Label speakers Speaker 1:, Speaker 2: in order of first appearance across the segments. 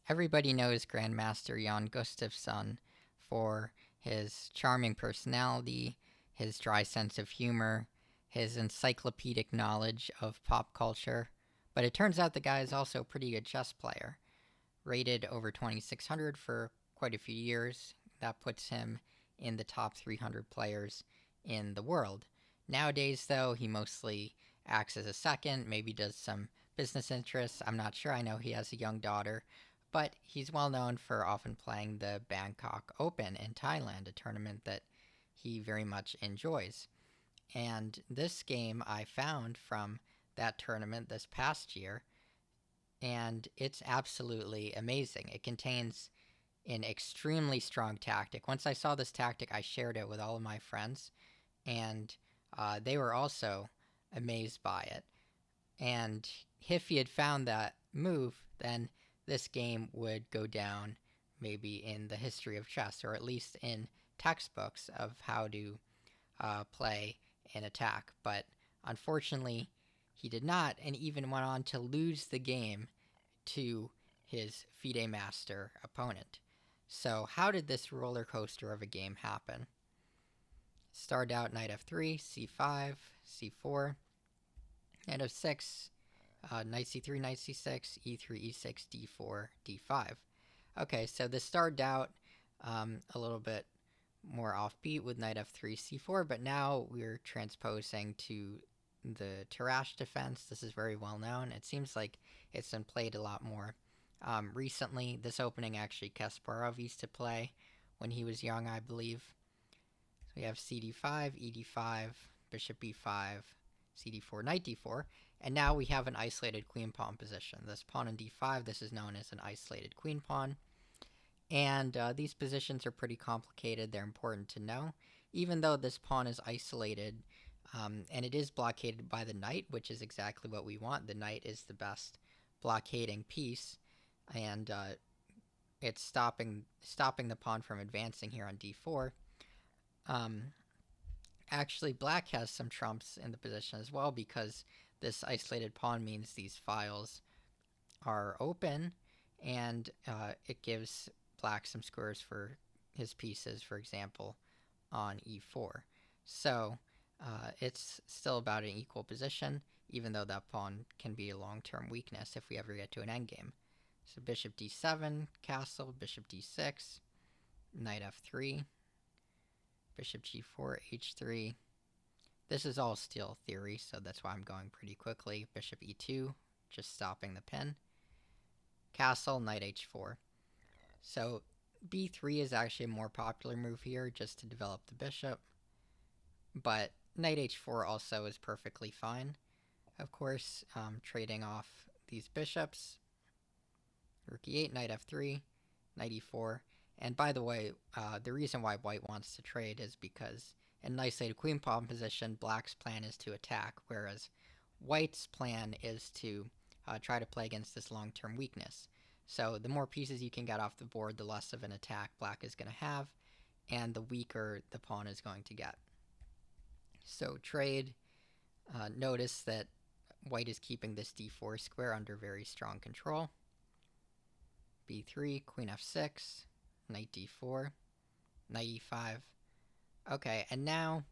Speaker 1: Everybody knows Grandmaster Jan Gustafsson for his charming personality, his dry sense of humor, his encyclopedic knowledge of pop culture. But it turns out the guy is also a pretty good chess player. Rated over 2600 for quite a few years, that puts him in the top 300 players in the world. Nowadays, though, he mostly acts as a second, maybe does some business interests. I'm not sure. I know he has a young daughter, but he's well known for often playing the Bangkok Open in Thailand, a tournament that he very much enjoys. And this game I found from that tournament this past year, and it's absolutely amazing. It contains an extremely strong tactic. Once I saw this tactic, I shared it with all of my friends, and they were also amazed by it. And if he had found that move, then this game would go down maybe in the history of chess, or at least in textbooks of how to play an attack. But unfortunately, he did not, and even went on to lose the game to his FIDE master opponent. So, how did this roller coaster of a game happen? Started out knight f3, c5, c4, knight f6, knight c3, knight c6, e3, e6, d4, d5. Okay, so this started out a little bit more offbeat with knight f3, c4, but now we're transposing to the Tarrasch defense. This is very well known. It seems like it's been played a lot more recently. This opening actually Kasparov used to play when he was young, I believe. So we have cd5, ed5, bishop e5, cd4, knight d4, and now we have an isolated queen pawn position. This pawn in d5, this is known as an isolated queen pawn. And these positions are pretty complicated. They're important to know. Even though this pawn is isolated, and it is blockaded by the knight, which is exactly what we want. The knight is the best blockading piece, and it's stopping the pawn from advancing here on d4. Actually, black has some trumps in the position as well, because this isolated pawn means these files are open, and it gives black some squares for his pieces, for example, on e4. So it's still about an equal position, even though that pawn can be a long-term weakness if we ever get to an endgame. So bishop d7, castle, bishop d6, knight f3, bishop g4, h3. This is all still theory, so that's why I'm going pretty quickly. Bishop e2, just stopping the pin. Castle, knight h4. So b3 is actually a more popular move here, just to develop the bishop. But knight h4 also is perfectly fine. Of course, trading off these bishops. Rook e8, knight f3, knight e4. And by the way, the reason why white wants to trade is because in an isolated queen pawn position, black's plan is to attack, whereas white's plan is to try to play against this long-term weakness. So the more pieces you can get off the board, the less of an attack black is going to have, and the weaker the pawn is going to get. So trade, notice that white is keeping this d4 square under very strong control. b3, queen f6, knight d4, knight e5. Okay, and now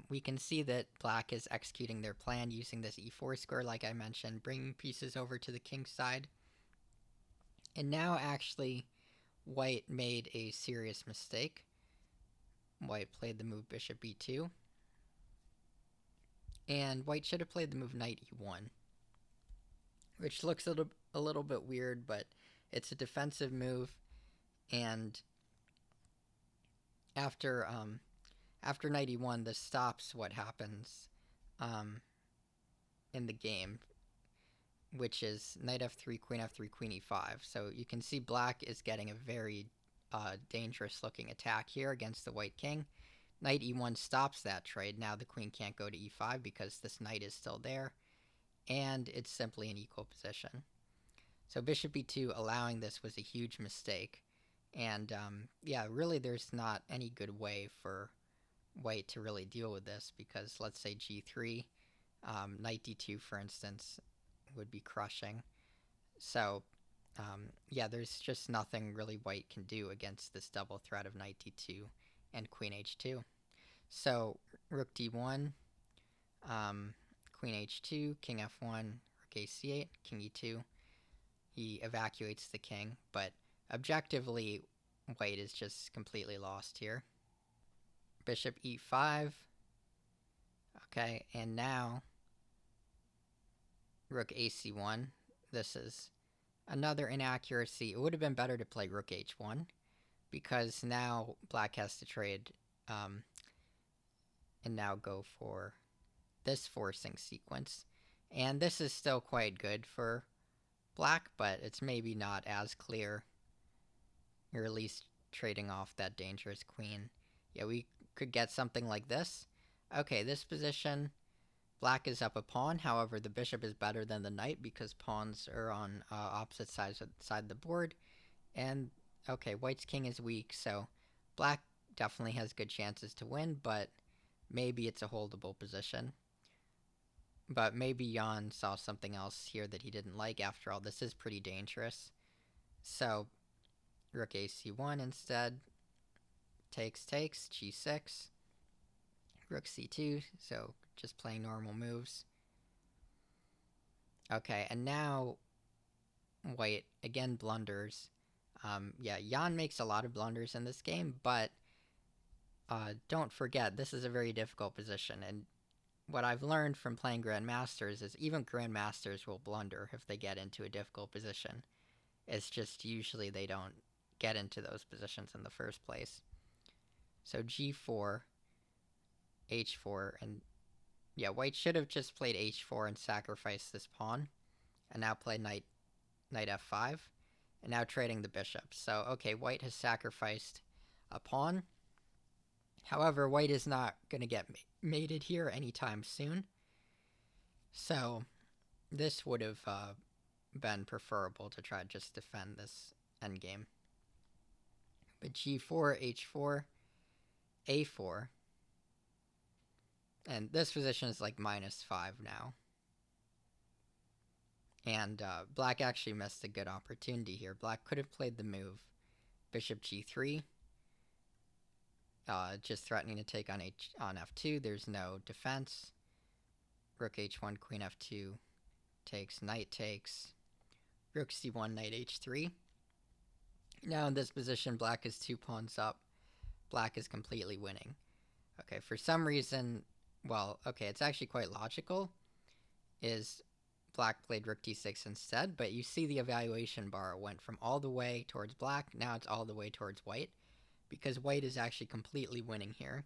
Speaker 1: we can see that black is executing their plan using this e4 square, like I mentioned, bringing pieces over to the king's side. And now actually white made a serious mistake. White played the move bishop e2. And white should have played the move knight e1, which looks a little bit weird, but it's a defensive move. And after knight e1, this stops what happens in the game, which is knight f3, queen f3, queen e5. So you can see black is getting a very dangerous looking attack here against the white king. Knight e1 stops that trade. Now the queen can't go to e5 because this knight is still there, and it's simply an equal position. So bishop e2 allowing this was a huge mistake. And yeah, really there's not any good way for white to really deal with this, because let's say g3, knight d2 for instance, would be crushing. So Yeah, there's just nothing really white can do against this double threat of knight d2 and queen h2. So rook d1, um, queen h2, king f1, rook a c8, king e2. He evacuates the king, but objectively, white is just completely lost here. Bishop e5. Okay, and now rook ac1. This is another inaccuracy. It would have been better to play rook h1 because now black has to trade and now go for this forcing sequence. And this is still quite good for black, but it's maybe not as clear. You're at least trading off that dangerous queen. Yeah, we could get something like this. Okay, this position, black is up a pawn. However, the bishop is better than the knight because pawns are on opposite sides of the board. And okay, white's king is weak, so black definitely has good chances to win, but maybe it's a holdable position. But maybe Jan saw something else here that he didn't like. After all, this is pretty dangerous. So rook ac1 instead. Takes, g6. Rook c2, so just playing normal moves. Okay, and now white again blunders. Yeah, Jan makes a lot of blunders in this game, but don't forget, this is a very difficult position, and what I've learned from playing Grandmasters is even Grandmasters will blunder if they get into a difficult position. It's just usually they don't get into those positions in the first place. So g4, h4, and yeah, white should have just played h4 and sacrificed this pawn, and now play knight f5, and now trading the bishop. So, okay, white has sacrificed a pawn. However, white is not going to get mated here anytime soon. So, this would have been preferable to try to just defend this endgame. But g4, h4, a4. And this position is like -5 now. And black actually missed a good opportunity here. Black could have played the move bishop g3, just threatening to take on f2. There's no defense. Rook h1, queen f2 takes, knight takes, rook c1, knight h3. Now in this position, black is 2 pawns up. Black is completely winning. Okay, for some reason, well, okay, it's actually quite logical, is black played rook d6 instead, but you see the evaluation bar went from all the way towards black, now it's all the way towards white, because white is actually completely winning here.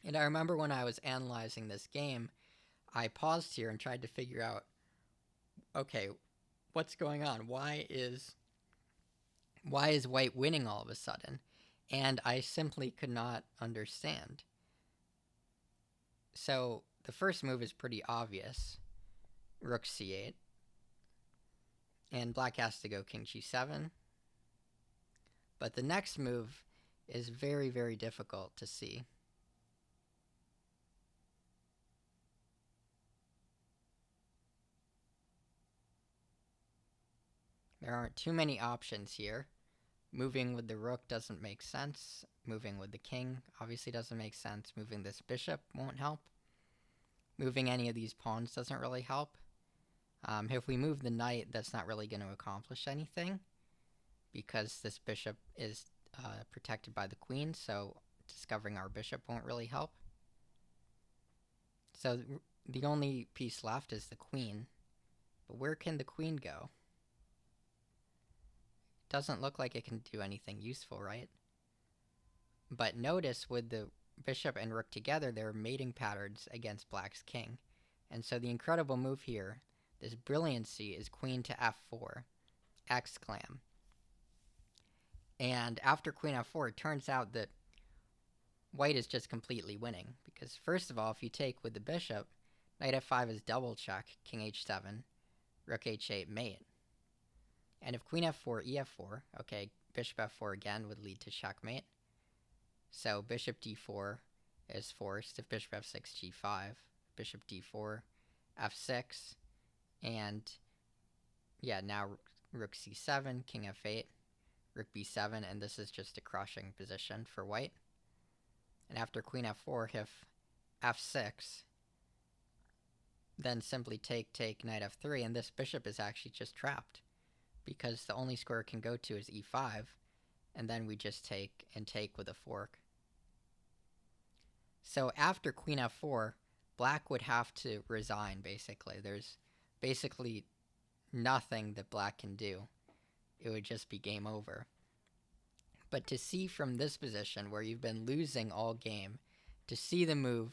Speaker 1: And I remember when I was analyzing this game, I paused here and tried to figure out, okay, what's going on? Why is white winning all of a sudden? And I simply could not understand. So the first move is pretty obvious. Rook c8. And black has to go king g7. But the next move is very, very difficult to see. There aren't too many options here. Moving with the rook doesn't make sense. Moving with the king obviously doesn't make sense. Moving this bishop won't help. Moving any of these pawns doesn't really help. If we move the knight, that's not really going to accomplish anything because this bishop is protected by the queen, so discovering our bishop won't really help. So the only piece left is the queen. But where can the queen go? Doesn't look like it can do anything useful, right? But notice with the bishop and rook together, there are mating patterns against black's king. And so the incredible move here, this brilliancy, is queen to f4, exclam. And after queen f4, it turns out that white is just completely winning. Because first of all, if you take with the bishop, knight f5 is double check, king h7, rook h8 mate. And if queen f4, ef4, okay, bishop f4 again would lead to checkmate. So bishop d4 is forced. If bishop f6, g5, bishop d4, f6, and yeah, now rook c7, king f8, rook b7, and this is just a crushing position for white. And after queen f4, if f6, then simply take, knight f3, and this bishop is actually just trapped because the only square it can go to is e5, and then we just take with a fork. So after queen f4, black would have to resign, basically. There's basically nothing that black can do. It would just be game over. But to see from this position, where you've been losing all game, to see the move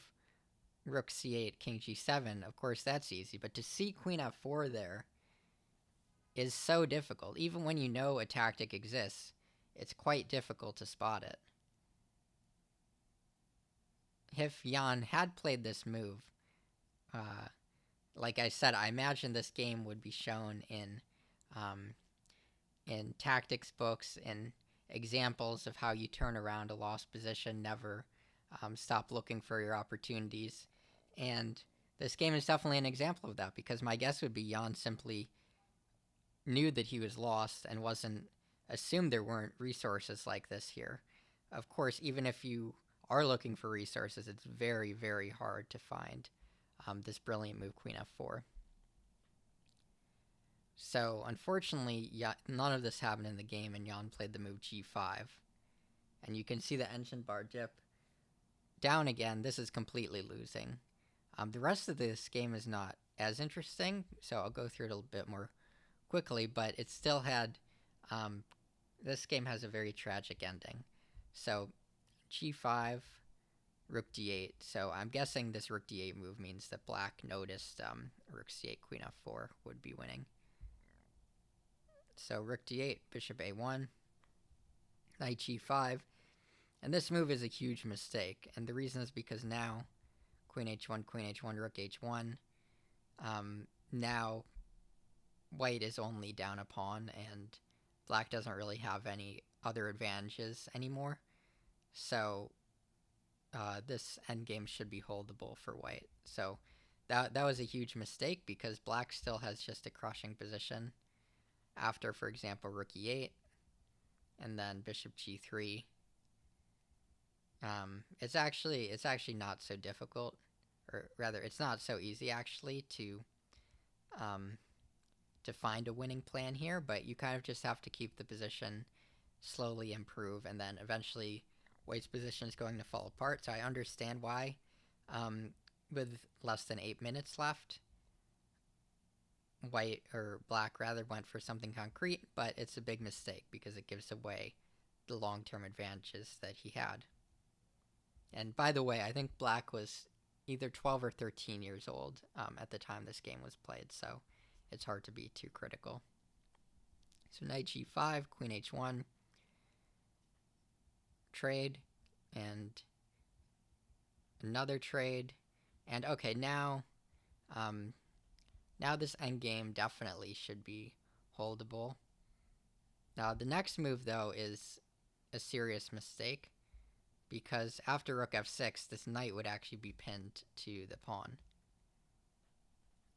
Speaker 1: rook c8, king g7, of course that's easy. But to see queen f4 there is so difficult. Even when you know a tactic exists, it's quite difficult to spot it. If Jan had played this move, like I said, I imagine this game would be shown in tactics books, in examples of how you turn around a lost position, never stop looking for your opportunities. And this game is definitely an example of that, because my guess would be Jan simply knew that he was lost and wasn't assumed there weren't resources like this here. Of course, even if you are looking for resources, it's very, very hard to find this brilliant move, queen f4. So, unfortunately, none of this happened in the game, and Jan played the move g5. And you can see the engine bar dip down again. This is completely losing. The rest of this game is not as interesting, so I'll go through it a little bit more quickly, but it still had... this game has a very tragic ending. So, g5, rook d8. So I'm guessing this rook d8 move means that black noticed rook c8, queen f4 would be winning. So rook d8, bishop a1, knight g5. And this move is a huge mistake. And the reason is because now queen h1, rook h1. Now white is only down a pawn, and black doesn't really have any other advantages anymore. So this endgame should be holdable for white. So that was a huge mistake, because black still has just a crushing position after, for example, rook e8, and then bishop g3. It's actually not so difficult, or rather, it's not so easy actually to find a winning plan here. But you kind of just have to keep the position, slowly improve, and then eventually white's position is going to fall apart. So I understand why, with less than 8 minutes left, white, or black rather, went for something concrete, but it's a big mistake because it gives away the long-term advantages that he had. And by the way, I think black was either 12 or 13 years old at the time this game was played, so it's hard to be too critical. So knight g5, queen h1, trade, and another trade. And okay, now this endgame definitely should be holdable. Now the next move, though, is a serious mistake, because after rook f6, this knight would actually be pinned to the pawn.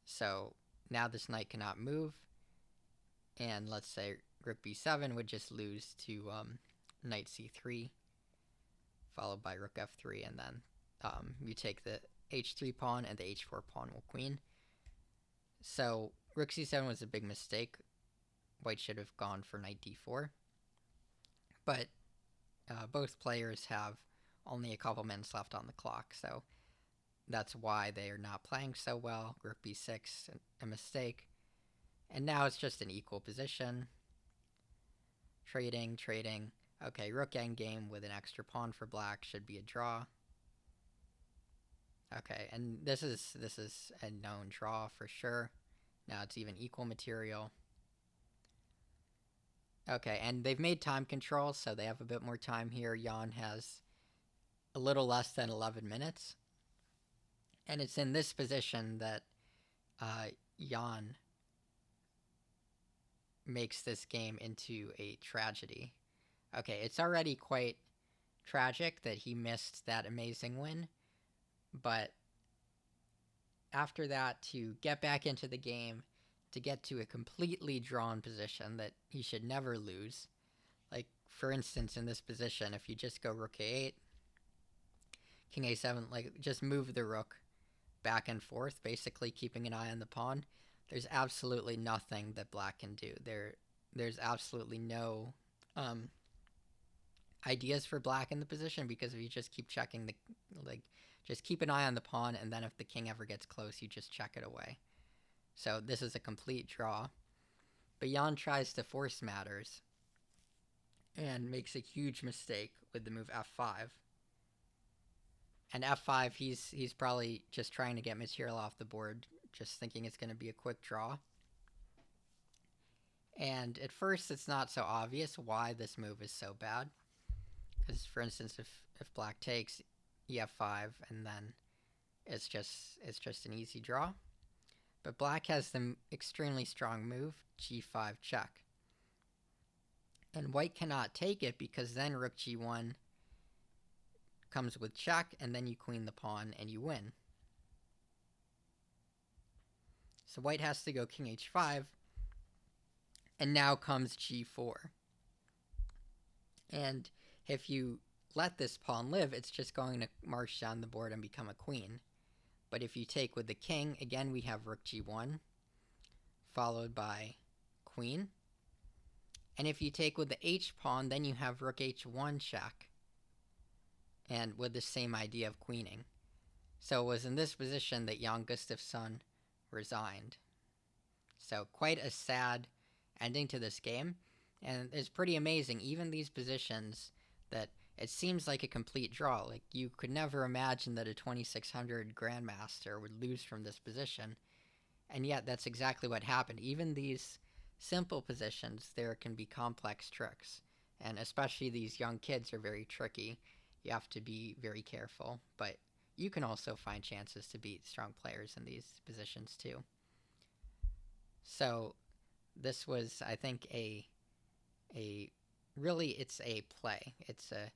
Speaker 1: So now this knight cannot move, and let's say rook b7 would just lose to knight c3, followed by rook f3, and then you take the h3 pawn, and the h4 pawn will queen. So rook c7 was a big mistake. White should have gone for knight d4. But both players have only a couple minutes left on the clock, so that's why they are not playing so well. Rook b6, a mistake. And now it's just an equal position. Trading. Okay, rook endgame with an extra pawn for black should be a draw. Okay, and this is a known draw for sure. Now it's even equal material. Okay, and they've made time control, so they have a bit more time here. Jan has a little less than 11 minutes. And it's in this position that Jan makes this game into a tragedy. Okay, it's already quite tragic that he missed that amazing win, but after that, to get back into the game, to get to a completely drawn position that he should never lose. Like, for instance, in this position, if you just go rook a8, king a7, like, just move the rook back and forth, basically keeping an eye on the pawn, there's absolutely nothing that black can do. There's absolutely no ideas for black in the position, because if you just keep checking the, like, just keep an eye on the pawn, and then if the king ever gets close, you just check it away. So this is a complete draw. But Jan tries to force matters and makes a huge mistake with the move f5. And f5, he's probably just trying to get material off the board, just thinking it's going to be a quick draw. And at first, it's not so obvious why this move is so bad. Because, for instance, if black takes ef5, and then it's just an easy draw. But black has the extremely strong move, g5 check. And white cannot take it, because then rook g1 comes with check, and then you queen the pawn, and you win. So white has to go king h5, and now comes g4. And if you let this pawn live, it's just going to march down the board and become a queen. But if you take with the king, again we have rook g1, followed by queen. And if you take with the h-pawn, then you have rook h1 check, and with the same idea of queening. So it was in this position that Jan Gustafsson resigned. So quite a sad ending to this game, and it's pretty amazing. Even these positions that it seems like a complete draw, like you could never imagine that a 2600 Grandmaster would lose from this position, and yet that's exactly what happened. Even these simple positions, there can be complex tricks, and especially these young kids are very tricky. You have to be very careful, but you can also find chances to beat strong players in these positions too. So this was, I think, really, it's a play. It's a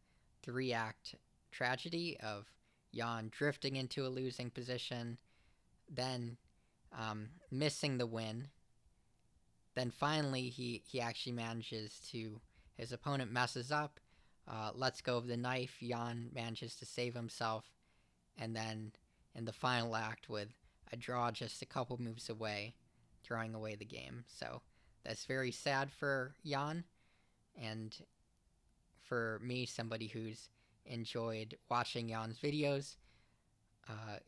Speaker 1: 3-act tragedy of Jan drifting into a losing position, then missing the win. Then finally, he actually manages to, his opponent messes up, lets go of the knife, Jan manages to save himself, and then in the final act, with a draw just a couple moves away, throwing away the game. So that's very sad for Jan, and for me, somebody who's enjoyed watching Jan's videos,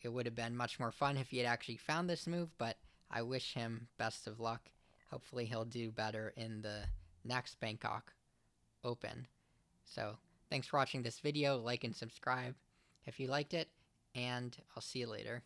Speaker 1: it would have been much more fun if he had actually found this move, but I wish him best of luck. Hopefully he'll do better in the next Bangkok Open. So thanks for watching this video. Like and subscribe if you liked it, and I'll see you later.